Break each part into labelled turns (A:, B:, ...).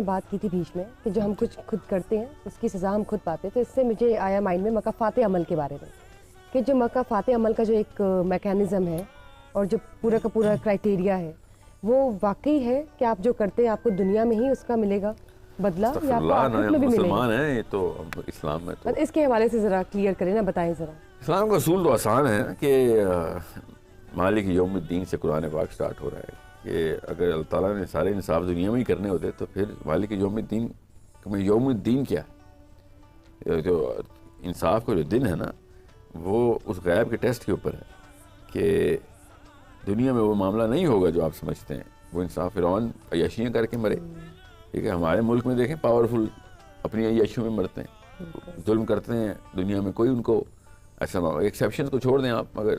A: بات کی تھی بیچ میں کہ جو ہم کچھ خود کرتے ہیں اس کی سزا ہم خود پاتے ہیں، تو اس سے مجھے آیا مائنڈ میں مکافات عمل کے بارے میں کہ جو مکافات عمل کا جو ایک میکینزم ہے اور جو پورا کا پورا کرائٹیریا ہے وہ واقعی ہے کہ آپ جو کرتے ہیں آپ کو دنیا میں ہی اس کا ملے گا بدلہ یا آپ کو آخرت میں بھی ملے گا؟
B: مسلمان ہیں، یہ تو اسلام میں تو
A: اس کے حوالے سے ذرا کلیئر کریں نا، بتائیں ذرا۔
B: اسلام کا اصول تو آسان ہے کہ مالک یوم الدین سے قرآن پاک سٹارٹ ہو رہا ہے کہ اگر اللہ تعالیٰ نے سارے انصاف دنیا میں ہی کرنے ہوتے تو پھر مالک یوم الدین یوم الدین کیا ہے؟ جو انصاف کا جو دن ہے نا وہ اس غیب کے ٹیسٹ کے اوپر ہے کہ دنیا میں وہ معاملہ نہیں ہوگا جو آپ سمجھتے ہیں۔ وہ انصاف فرعون عیاشیاں کر کے مرے، ٹھیک ہے؟ ہمارے ملک میں دیکھیں پاورفل اپنی عیاشیوں میں مرتے ہیں، ظلم کرتے ہیں، دنیا میں کوئی ان کو ایسا ایکسیپشن کو چھوڑ دیں آپ، مگر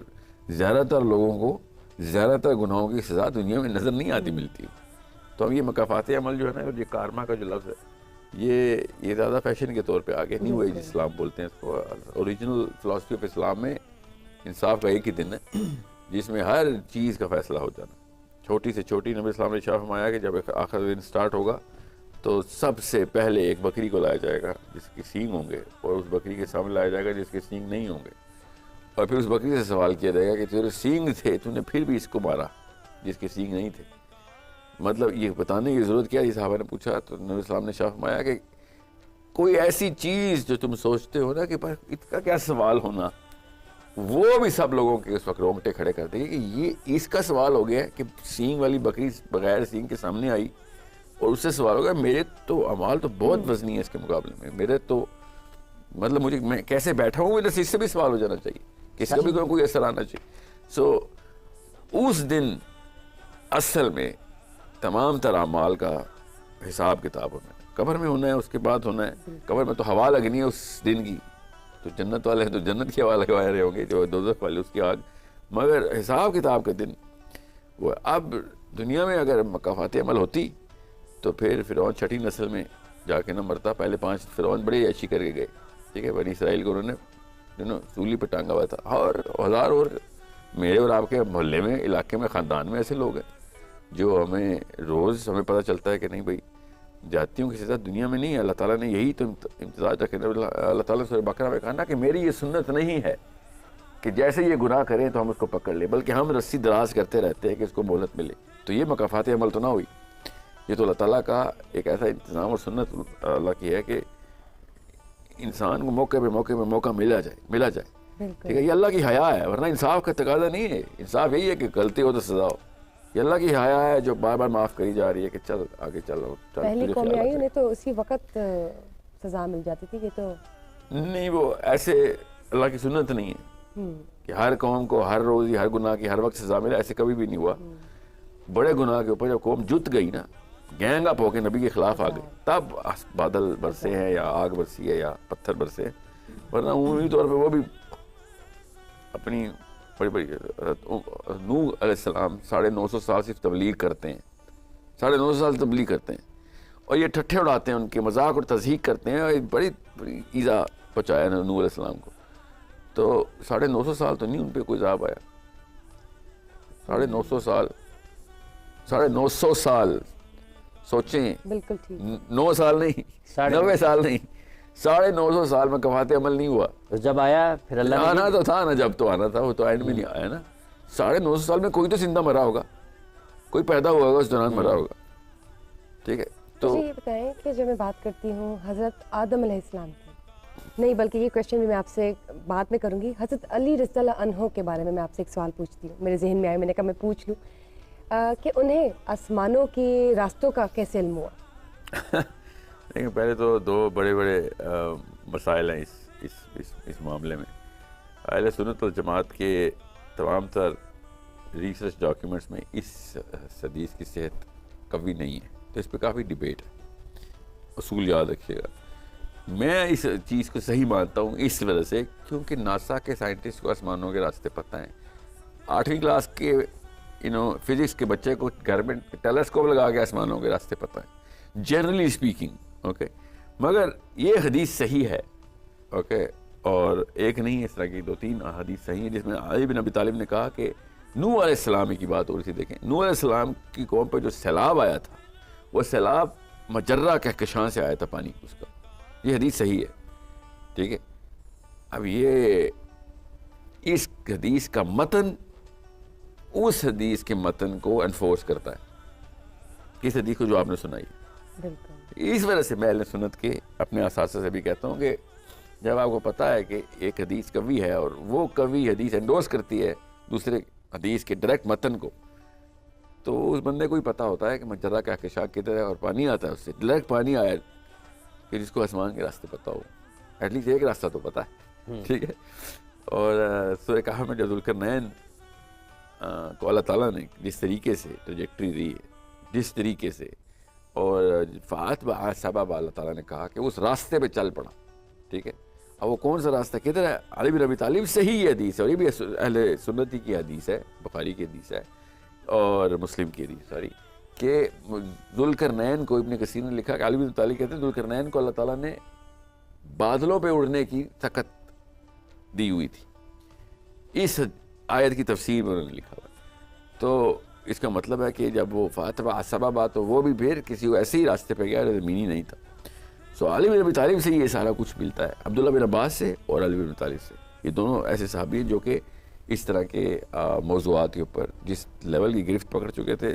B: زیادہ تر لوگوں کو زیادہ تر گناہوں کی سزا دنیا میں نظر نہیں آتی ملتی۔ تو اب یہ مکافات عمل جو ہے نا، یہ کارما کا جو لفظ ہے یہ زیادہ فیشن کے طور پہ آگے نیو ایج اسلام بولتے ہیں اس کو۔ اوریجنل فلاسفی آف اسلام میں انصاف کا ایک ہی دن ہے جس میں ہر چیز کا فیصلہ ہو جانا، چھوٹی سے چھوٹی۔ نبی اسلام نے ارشاد فرمایا کہ جب آخر دن سٹارٹ ہوگا تو سب سے پہلے ایک بکری کو لایا جائے گا جس کی سینگ ہوں گے، اور اس بکری کے سامنے لایا جائے گا جس کے سینگ نہیں ہوں گے، اور پھر اس بکری سے سوال کیا جائے گا کہ تیرے سینگ تھے، تو نے پھر بھی اس کو مارا جس کے سینگ نہیں تھے۔ مطلب یہ بتانے کی ضرورت کیا ہے؟ صحابہ نے پوچھا تو نبی اسلام نے ارشاد فرمایا کہ کوئی ایسی چیز جو تم سوچتے ہو نا کہ اس کا کیا سوال ہونا، وہ بھی سب لوگوں کے اس وقت رونگٹے کھڑے کر دیں گے کہ یہ اس کا سوال ہو گیا کہ سینگ والی بکری بغیر سینگ کے سامنے آئی، اور اس سے سوال ہوگا میرے تو اعمال تو بہت وزنی ہے اس کے مقابلے میں، میرے تو مطلب میں کیسے بیٹھا ہوں، میرے سے اس سے بھی سوال ہو جانا چاہیے کہ اس کا بھی کوئی اثر آنا چاہیے۔ سو اس دن اصل میں تمام تر اعمال کا حساب کتاب ہونا ہے، قبر میں ہونا ہے، اس کے بعد ہونا ہے۔ قبر میں تو ہوا لگنی ہے اس دن کی، تو جنت والے ہیں تو جنت کی ہوا لگوائے رہے ہوں گے، جو دوزخ والے اس کی آگ، مگر حساب کتاب کے دن وہ۔ اب دنیا میں اگر مکافات عمل ہوتی تو پھر فرعون چھٹی نسل میں جا کے نہ مرتا، پہلے 5 فرعون بڑے عیاشی کر کے گئے، ٹھیک ہے؟ بنی اسرائیل کو انہوں نے سولی پہ ٹانگا ہوا تھا، اور ہزار اور میرے اور آپ کے محلے میں، علاقے میں، خاندان میں ایسے لوگ ہیں جو ہمیں روز پتہ چلتا ہے کہ نہیں بھائی جاتیوں کی سزا دنیا میں نہیں ہے۔ اللہ تعالیٰ نے یہی تو امتزاج رکھے، اللہ تعالیٰ نے سورہ بقرہ میں کہا نا کہ میری یہ سنت نہیں ہے کہ جیسے یہ گناہ کریں تو ہم اس کو پکڑ لیں، بلکہ ہم رسی دراز کرتے رہتے ہیں کہ اس کو مہلت ملے۔ تو یہ مکافات عمل تو نہ ہوئی، یہ تو اللہ تعالیٰ کا ایک ایسا انتظام اور سنت اللہ کی ہے کہ انسان کو موقع پہ موقع ملا جائے، ٹھیک ہے؟ یہ اللہ کی حیا ہے، ورنہ انصاف کا تقاضا نہیں ہے۔ انصاف یہی ہے کہ غلطی ہو تو سزا ہو، یہ اللہ کی حیا ہے جو بار بار معاف کری جا رہی ہے کہ چل آگے چلو۔
A: پہلی قومیں آئی انہیں تو اسی وقت سزا مل جاتی تھی، یہ تو
B: نہیں، وہ ایسے اللہ کی سنت نہیں ہے کہ ہر قوم کو ہر روز ہر گناہ کی ہر وقت سزا ملے، ایسے کبھی بھی نہیں ہوا۔ بڑے گناہ کے اوپر جب قوم جت گئی نا، گینگ اپ ہو کے نبی کے خلاف آ گئے، تب بادل برسے ہیں یا آگ برسی ہے یا پتھر برسے ہیں، ورنہ عمومی طور پہ وہ بھی اپنی بڑی نوح علیہ السلام 950 سال صرف تبلیغ کرتے ہیں، 950 سال تبلیغ کرتے ہیں، اور یہ ٹھٹھے اڑاتے ہیں، ان کے مذاق اور تضحیق کرتے ہیں، اور بڑی ایذا پہنچایا نوح علیہ السلام کو۔ تو 950 سال تو نہیں ان پہ کوئی عذاب آیا، 950 سال سوچیں،
A: بالکل ٹھیک،
B: 9 سال نہیں، 90 سال نہیں، 950 سال میں مکافات عمل نہیں ہوا۔
C: جب آیا پھر اللہ نے
B: آنا تو تھا نا، جب تو آنا تھا، وہ تو اینڈ میں نہیں آیا نا۔ 950 سال میں کوئی تو زندہ مرا ہوگا، کوئی پیدا ہوا ہوگا، اس دوران مرا ہوگا، ٹھیک ہے؟ تو
A: مجھے یہ بتائیں کہ جب میں بات کرتی ہوں حضرت آدم علیہ السلام کی، نہیں بلکہ یہ کویشچن بھی میں آپ سے بعد میں کروں گی، حضرت علی رضی اللہ عنہ کے بارے میں میں آپ سے ایک سوال پوچھتی ہوں، میرے ذہن میں آیا، میں نے کہا میں پوچھ لوں کہ انہیں آسمانوں کے راستوں کا کیسے علم ہوا؟
B: لیکن پہلے تو 2 بڑے مسائل ہیں اس معاملے میں۔ اہل سنت والجماعت کے تمام تر ریسرچ ڈاکیومنٹس میں اس حدیث کی صحت قوی نہیں ہے، تو اس پہ کافی ڈیبیٹ ہے۔ اصول یاد رکھیے گا، میں اس چیز کو صحیح مانتا ہوں اس وجہ سے کیونکہ ناسا کے سائنٹسٹ کو آسمانوں کے راستے پتہ ہیں۔ 8ویں کلاس کے فزکس کے بچے کو گھر میں ٹیلیسکوپ لگا کے آسمانوں کے راستے پتہ ہیں، جنرلی اسپیکنگ، اوکے؟ مگر یہ حدیث صحیح ہے، اوکے؟ اور ایک نہیں، اس طرح کی 2-3 حدیث صحیح ہیں جس میں علی بن ابی طالب نے کہا کہ نوح علیہ السلام کی بات ہو رہی تھی۔ دیکھیں نوح علیہ السلام کی قوم پہ جو سیلاب آیا تھا، وہ سیلاب مجرہ کہکشاں سے آیا تھا پانی اس کا. یہ حدیث صحیح ہے, ٹھیک ہے. اب یہ اس حدیث کا متن اس حدیث کے متن کو انفورس کرتا ہے, کس حدیث کو جو آپ نے سنائی. اس وجہ سے میں اہل سنت کے اپنے اساتذہ سے بھی کہتا ہوں کہ جب آپ کو پتہ ہے کہ ایک حدیث قوی ہے اور وہ قوی حدیث انڈورس کرتی ہے دوسرے حدیث کے ڈائریکٹ متن کو, تو اس بندے کو ہی پتہ ہوتا ہے کہ مجرہ کا کہکشاں کدھر ہے اور پانی آتا ہے اس سے, ڈائریکٹ پانی آیا کہ جس کو آسمان کے راستے پتہ ہو, ایٹ لیسٹ ایک راستہ تو پتہ ہے, ٹھیک ہے. اور سورہ کہف میں جو ذوالقرنین کو اللہ تعالیٰ نے جس طریقے سے ٹریجیکٹری دی ہے, جس طریقے سے, اور فَأَتْبَعَ سَبَبًا اللہ تعالیٰ نے کہا کہ اس راستے پہ چل پڑا, ٹھیک ہے. اب وہ کون سا راستہ کدھر ہے؟ علی بن ابی طالب سے ہی یہ حدیث ہے, اور یہ بھی اہل سنتی کی حدیث ہے, بخاری کی حدیث ہے اور مسلم کی حدیث, سوری, کہ ذوالقرنین کو ابن کثیر نے لکھا کہ علی بن ابی طالب کہتے ہیں ذوالقرنین کو اللہ تعالیٰ نے بادلوں پہ اڑنے کی طاقت دی ہوئی تھی. اس آیت کی تفسیر میں انہوں نے لکھا ہوا. تو اس کا مطلب ہے کہ جب وہ فاتبع سببا تو وہ بھی پھر کسی ایسے ہی راستے پہ گیا جو زمینی نہیں تھا. سو علی بن ابی طالب سے یہ سارا کچھ ملتا ہے, عبداللہ بن عباس سے اور علی بن ابی طالب سے. یہ دونوں ایسے صحابی ہیں جو کہ اس طرح کے موضوعات کے اوپر جس لیول کی گرفت پکڑ چکے تھے,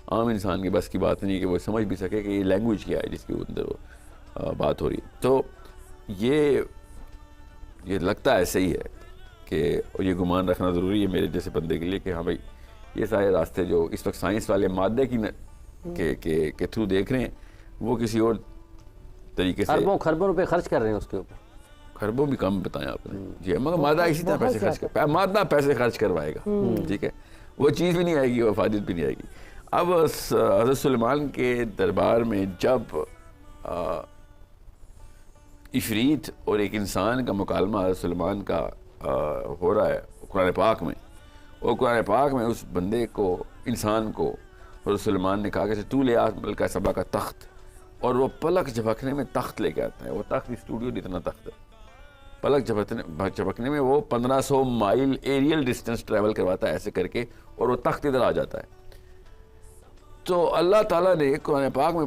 B: عام انسان کی بس کی بات نہیں کہ وہ سمجھ بھی سکے کہ یہ لینگویج کیا ہے جس کے اندر وہ بات ہو رہی ہے. تو یہ لگتا ایسے ہی ہے کہ یہ گمان رکھنا ضروری ہے میرے جیسے بندے کے لیے کہ ہاں بھائی یہ سارے راستے جو اس وقت سائنس والے مادے کے تھرو دیکھ رہے ہیں وہ کسی اور طریقے سے
C: خربوں روپے خرچ کر رہے ہیں اس کے اوپر.
B: خربوں بھی کم بتایا آپ نے جی, مگر مادہ اسی طرح پیسے خرچ کر مادہ پیسے خرچ کروائے گا, ٹھیک ہے, وہ چیز بھی نہیں آئے گی, وہ افادیت بھی نہیں آئے گی. اب حضرت سلیمان کے دربار میں جب عفریت اور ایک انسان کا مکالمہ حضرت سلیمان کا ہو رہا ہے قرآن پاک میں, اور قرآن پاک میں اس بندے کو, انسان کو حضرت سلیمان نے کہا کہ تو لے آ ملکہ سبا کا تخت, اور وہ پلک جھپکنے میں تخت لے کے آتا ہے. وہ تخت اسٹوڈیو جتنا تخت ہے, پلک جھپکنے میں وہ 1500 مائل ایریل ڈسٹینس ٹریول کرواتا ہے ایسے کر کے, اور وہ تخت ادھر آ جاتا ہے. تو اللہ تعالیٰ نے قرآن پاک میں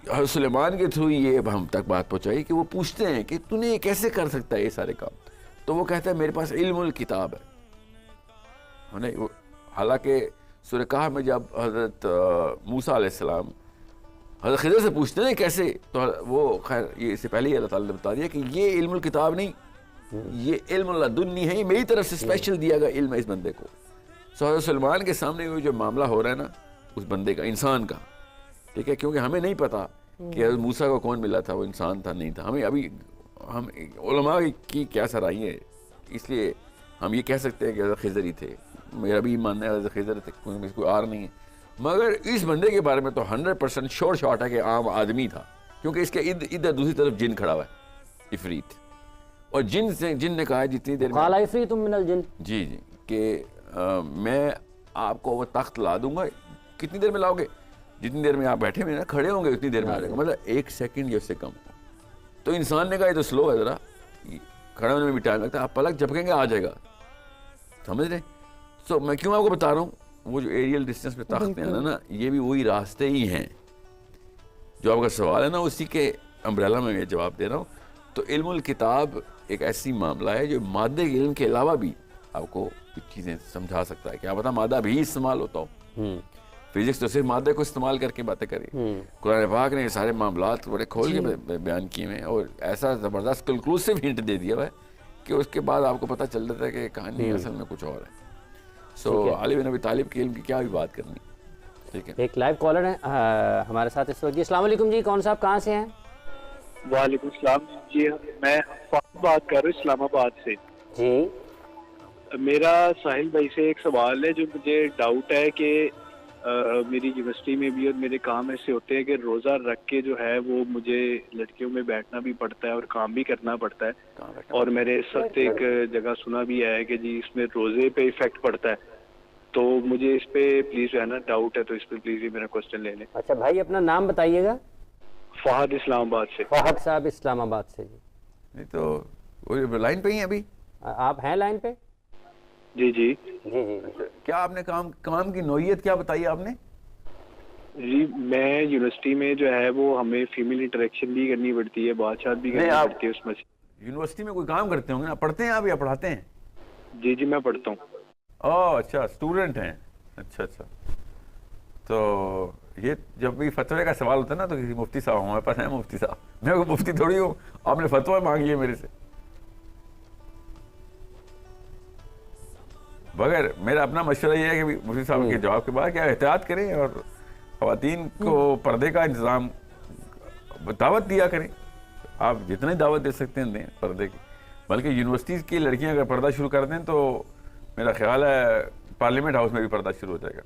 B: حضرت سلیمان کے تھرو یہ ہم تک بات پہنچائی کہ وہ پوچھتے ہیں کہ تو نے یہ کیسے کر سکتا ہے یہ سارے کام. تو وہ کہتا ہے میرے پاس علم الکتاب ہے. حالانکہ سورہ کہف میں جب حضرت موسیٰ علیہ السلام حضرت خضر سے پوچھتے ہیں کیسے, تو وہ خیر یہ اس سے پہلے ہی اللہ تعالیٰ نے بتا دیا کہ یہ علم الکتاب نہیں, یہ علم لدنی ہے, یہ میری طرف سے اسپیشل دیا گیا علم ہے اس بندے کو. سو حضرت سلمان کے سامنے جو معاملہ ہو رہا ہے نا اس بندے کا, انسان کا, ٹھیک ہے, کیونکہ ہمیں نہیں پتا کہ حضرت موسیٰ کو کون ملا تھا, وہ انسان تھا نہیں تھا. ہمیں ابھی ہم علماء کی کیا سرائی ہے, اس لیے ہم یہ کہہ سکتے ہیں کہ حضرت خضر ہی تھے. میرا بھی ماننا ہے حضرت خضر تھے, کوئی آر نہیں ہے. مگر اس بندے کے بارے میں تو 100% شور شاٹ ہے کہ عام آدمی تھا, کیونکہ اس کے ادھر دوسری طرف جن کھڑا ہوا ہے, عفریت. اور جن نے کہا جتنی دیر
C: قال عفریت من الجن,
B: جی کہ میں آپ کو وہ تخت لا دوں گا, کتنی دیر میں لاؤ گے, جتنی دیر میں آپ بیٹھے ہوئے نا کھڑے ہوں گے اتنی دیر میں آ جائے گا, مطلب 1 سیکنڈ یا اس سے کم. تو انسان نے کہا یہ تو سلو ہے, ذرا کھڑے ہونے میں بھی ٹائم لگتا ہے, آپ پلک جھپکیں گے آ جائے گا, سمجھ رہے. سو میں کیوں آپ کو بتا رہا ہوں, وہ جو ایریل ڈسٹینس پہ تخت میں آنا نا, یہ بھی وہی راستے ہی ہیں. جو آپ کا سوال ہے نا اسی کے امبریلا میں یہ جواب دے رہا ہوں. تو علم الکتاب ایک ایسی معاملہ ہے جو مادے کے علم کے علاوہ بھی آپ کو کچھ چیزیں سمجھا سکتا ہے. کیا پتا مادہ بھی استعمال ہوتا ہو, فزکس تو صرف مادے کو استعمال کر کے باتیں کری. قرآن پاک نے یہ سارے معاملات بڑے کھول کے بیان کیے ہیں, اور ایسا زبردست کنکلوسیو ہنٹ دے دیا ہوا ہے کہ اس کے بعد آپ کو پتہ چل جاتا ہے کہ کہانی اصل میں کچھ اور ہے. سو علی بن ابی طالب کے علم کی کیا بھی بات کرنی, ٹھیک ہے.
C: ایک لائیو کالر ہے ہمارے ساتھ اس وقت. جی السلام علیکم جی, کون صاحب کہاں سے ہیں؟
D: وعلیکم السلام جی, میں بات کر رہا ہوں اسلام آباد سے.
C: جی
D: میرا ساحل بھائی سے ایک سوال ہے جو مجھے ڈاؤٹ ہے کہ میری یونیورسٹی میں بھی اور میرے کام ایسے ہوتے ہیں کہ روزہ رکھ کے جو ہے وہ مجھے لڑکیوں میں بیٹھنا بھی پڑتا ہے اور کام بھی کرنا پڑتا ہے. اور میں نے اس وقت ایک جگہ سنا بھی ہے کہ جی اس میں روزے پہ ایفیکٹ پڑتا ہے. تو مجھے اس پہ پلیز جو ہے نا ڈاؤٹ ہے, تو اس پہ پلیز یہ میرا کوشچن لے لیں.
C: اچھا بھائی اپنا نام بتائیے گا.
D: فہد اسلام آباد سے.
C: فہد صاحب اسلام آباد سے. جی
B: نہیں تو وہ لائن پہ ہی ہیں ابھی,
C: آپ ہیں لائن پہ؟
D: جی جی
C: جی جی.
B: کیا آپ نے کام کی نوعیت کیا بتائی آپ نے؟
D: جی میں یونیورسٹی میں جو ہے وہ ہمیں فیمیل انٹریکشن بھی کرنی پڑتی ہے، بات چات بھی کرنی پڑتی ہے اس میں سے۔
B: یونیورسٹی میں کوئی کام کرتے ہوں گے نا، پڑھتے ہیں آپ یا پڑھاتے ہیں؟
D: جی جی میں پڑھتا ہوں۔
B: اوہ اچھا، اسٹوڈنٹ ہیں، اچھا اچھا۔ تو یہ جب بھی فتوے کا سوال ہوتا ہے نا تو کسی مفتی صاحب ہمارے پاس ہیں، مفتی صاحب، میں کوئی مفتی تھوڑی ہوں، آپ نے فتویٰ مانگ لیے میرے سے۔ بغیر میرا اپنا مشورہ یہ ہے کہ مفتی صاحب کے جواب کے بعد کیا احتیاط کریں اور خواتین کو پردے کا انتظام دعوت دیا کریں۔ آپ جتنی دعوت دے سکتے ہیں دیں پردے کی، بلکہ یونیورسٹیز کی لڑکیاں اگر پردہ شروع کر دیں تو میرا خیال ہے پارلیمنٹ ہاؤس میں بھی پردہ شروع ہو جائے گا۔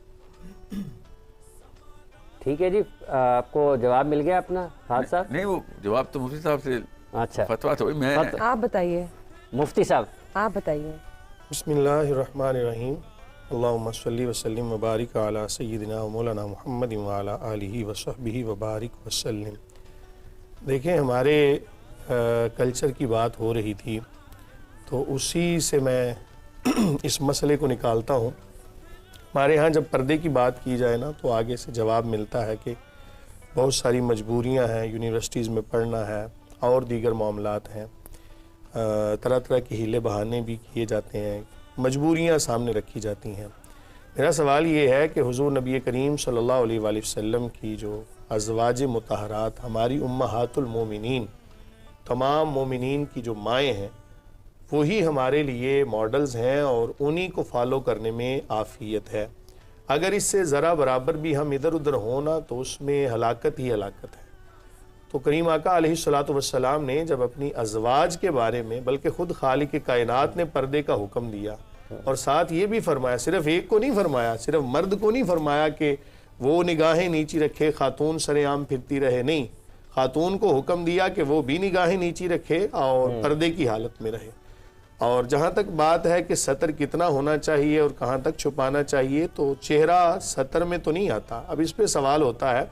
C: ٹھیک ہے جی، آپ کو جواب مل گیا اپنا فہد صاحب؟
B: نہیں، وہ جواب تو مفتی صاحب سے
C: اچھا
B: فتویٰ تو میں
A: آپ بتائیے،
C: مفتی صاحب۔
A: آپ بتائیے۔
E: بسم اللہ الرحمن الرحیم، اللہم صلی وسلم وبارک علی سیدنا و مولانا محمد وعلی آلہ وصحبہ وبارک وسلم۔ دیکھیں، ہمارے کلچر کی بات ہو رہی تھی تو اسی سے میں اس مسئلے کو نکالتا ہوں۔ ہمارے ہاں جب پردے کی بات کی جائے نا تو آگے سے جواب ملتا ہے کہ بہت ساری مجبوریاں ہیں، یونیورسٹیز میں پڑھنا ہے اور دیگر معاملات ہیں، طرح طرح کے ہیلے بہانے بھی کیے جاتے ہیں، مجبوریاں سامنے رکھی جاتی ہیں۔ میرا سوال یہ ہے کہ حضور نبی کریم صلی اللہ علیہ وآلہ وسلم کی جو ازواج مطہرات، ہماری امہات المومنین، تمام مومنین کی جو مائیں ہیں، وہی ہمارے لیے ماڈلز ہیں اور انہی کو فالو کرنے میں عافیت ہے۔ اگر اس سے ذرا برابر بھی ہم ادھر ادھر ہونا تو اس میں ہلاکت ہی ہلاکت ہے۔ تو کریم آقا علیہ الصلوۃ والسلام نے جب اپنی ازواج کے بارے میں، بلکہ خود خالق کائنات نے پردے کا حکم دیا اور ساتھ یہ بھی فرمایا، صرف ایک کو نہیں فرمایا، صرف مرد کو نہیں فرمایا کہ وہ نگاہیں نیچی رکھے، خاتون سر عام پھرتی رہے، نہیں، خاتون کو حکم دیا کہ وہ بھی نگاہیں نیچی رکھے اور پردے کی حالت میں رہے۔ اور جہاں تک بات ہے کہ سطر کتنا ہونا چاہیے اور کہاں تک چھپانا چاہیے، تو چہرہ سطر میں تو نہیں آتا۔ اب اس پہ سوال ہوتا ہے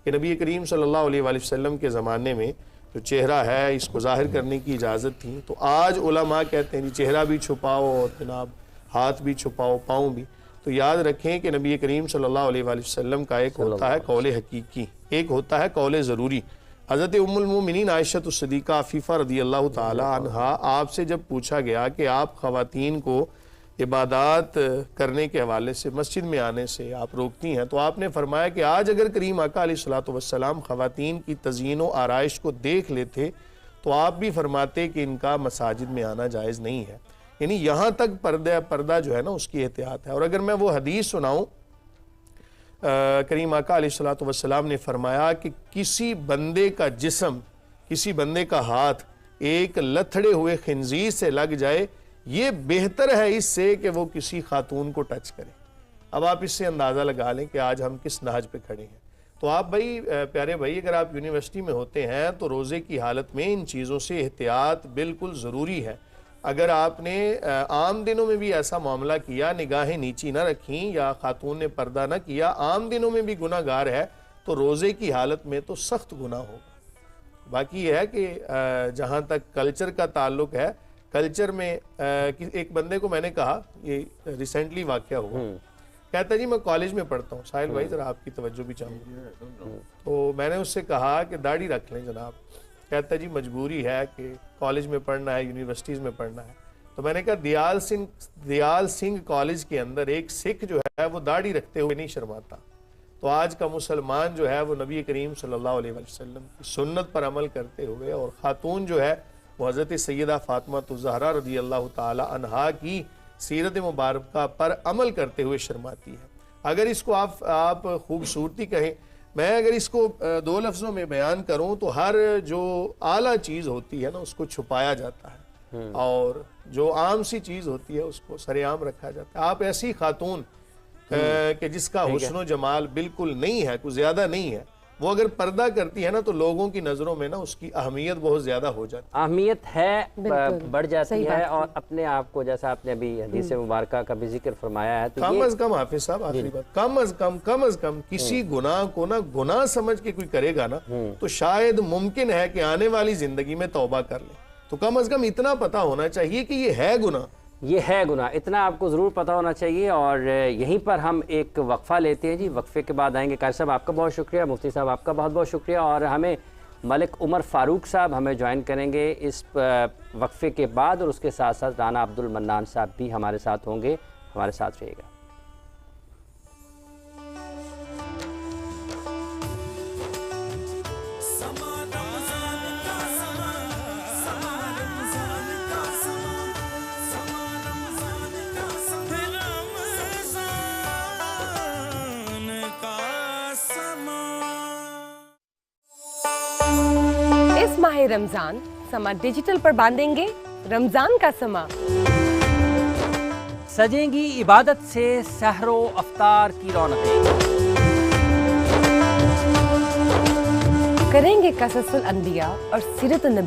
E: کہ نبی کریم صلی اللہ علیہ وآلہ وسلم کے زمانے میں جو چہرہ ہے اس کو ظاہر کرنے کی اجازت تھی، تو آج علماء کہتے ہیں جی چہرہ بھی چھپاؤ اور جناب ہاتھ بھی چھپاؤ، پاؤں بھی۔ تو یاد رکھیں کہ نبی کریم صلی اللہ علیہ وآلہ وسلم کا ایک ہوتا ہے قول حقیقی، ایک ہوتا ہے قول ضروری۔ حضرت ام المومنین عائشہ الصدیقہ عفیفہ رضی اللہ تعالی عنہا، آپ سے جب پوچھا گیا کہ آپ خواتین کو عبادات کرنے کے حوالے سے، مسجد میں آنے سے آپ روکتی ہیں، تو آپ نے فرمایا کہ آج اگر کریم آقا علیہ الصلوۃ والسلام خواتین کی تزیین و آرائش کو دیکھ لیتے تو آپ بھی فرماتے کہ ان کا مساجد میں آنا جائز نہیں ہے۔ یعنی یہاں تک پردہ جو ہے نا اس کی احتیاط ہے۔ اور اگر میں وہ حدیث سناؤں، کریم آقا علیہ الصلوۃ والسلام نے فرمایا کہ کسی بندے کا جسم، کسی بندے کا ہاتھ ایک لتھڑے ہوئے خنزیر سے لگ جائے، یہ بہتر ہے اس سے کہ وہ کسی خاتون کو ٹچ کرے۔ اب آپ اس سے اندازہ لگا لیں کہ آج ہم کس نہج پہ کھڑے ہیں۔ تو آپ بھائی، پیارے بھائی، اگر آپ یونیورسٹی میں ہوتے ہیں تو روزے کی حالت میں ان چیزوں سے احتیاط بالکل ضروری ہے۔ اگر آپ نے عام دنوں میں بھی ایسا معاملہ کیا، نگاہیں نیچی نہ رکھیں یا خاتون نے پردہ نہ کیا، عام دنوں میں بھی گناہ گار ہے، تو روزے کی حالت میں تو سخت گناہ ہوگا۔ باقی یہ ہے کہ جہاں تک کلچر کا تعلق ہے، کلچر میں ایک بندے کو میں نے کہا، یہ ریسنٹلی واقعہ ہوا، کہتا جی میں کالج میں پڑھتا ہوں، ساحل بھائی ذرا آپ کی توجہ بھی چاہوں گا۔ تو میں نے اس سے کہا کہ داڑھی رکھ لیں جناب۔ کہتا جی مجبوری ہے کہ کالج میں پڑھنا ہے، یونیورسٹیز میں پڑھنا ہے۔ تو میں نے کہا دیال سنگھ کالج کے اندر ایک سکھ جو ہے وہ داڑھی رکھتے ہوئے نہیں شرماتا۔ تو آج کا مسلمان جو ہے وہ نبی کریم صلی اللہ علیہ وسلم کی سنت پر عمل کرتے ہوئے، اور خاتون جو ہے وہ حضرت سیدہ فاطمہ الزہرا رضی اللہ تعالی عنہا کی سیرت مبارکہ پر عمل کرتے ہوئے شرماتی ہے۔ اگر اس کو آپ خوبصورتی کہیں، میں اگر اس کو دو لفظوں میں بیان کروں تو ہر جو اعلیٰ چیز ہوتی ہے نا اس کو چھپایا جاتا ہے، اور جو عام سی چیز ہوتی ہے اس کو سر عام رکھا جاتا ہے۔ آپ ایسی خاتون کہ جس کا حسن و جمال بالکل نہیں ہے، کوئی زیادہ نہیں ہے، وہ اگر پردہ کرتی ہے نا تو لوگوں کی نظروں میں نا اس کی اہمیت بہت زیادہ ہو جاتی ہے،
C: اہمیت ہے، بڑھ جاتی ہے، اور اپنے آپ کو، جیسا آپ نے ابھی حدیث مبارکہ کا بھی ذکر فرمایا ہے، تو
E: کم از کم حافظ صاحب آخری بات، کم از کم کسی گناہ کو نا گناہ سمجھ کے کوئی کرے گا نا تو شاید ممکن ہے کہ آنے والی زندگی میں توبہ کر لے۔ تو کم از کم اتنا پتہ ہونا چاہیے کہ یہ ہے گناہ،
C: یہ ہے گناہ، اتنا آپ کو ضرور پتہ ہونا چاہیے. اور یہیں پر ہم ایک وقفہ لیتے ہیں جی. وقفے کے بعد آئیں گے. قاری صاحب آپ کا بہت شکریہ، مفتی صاحب آپ کا بہت بہت شکریہ. اور ہمیں ملک عمر فاروق صاحب ہمیں جوائن کریں گے اس وقفے کے بعد، اور اس کے ساتھ ساتھ رانا عبد المنان صاحب بھی ہمارے ساتھ ہوں گے. ہمارے ساتھ رہیے گا.
A: اس ماہ رمضان سما ڈیجیٹل پر باندھیں گے رمضان کا سما.
C: سجیں گی عبادت سے سحر و افطار کی رونقیں.
A: کریں گے قصص الانبیاء اور سیرت النبی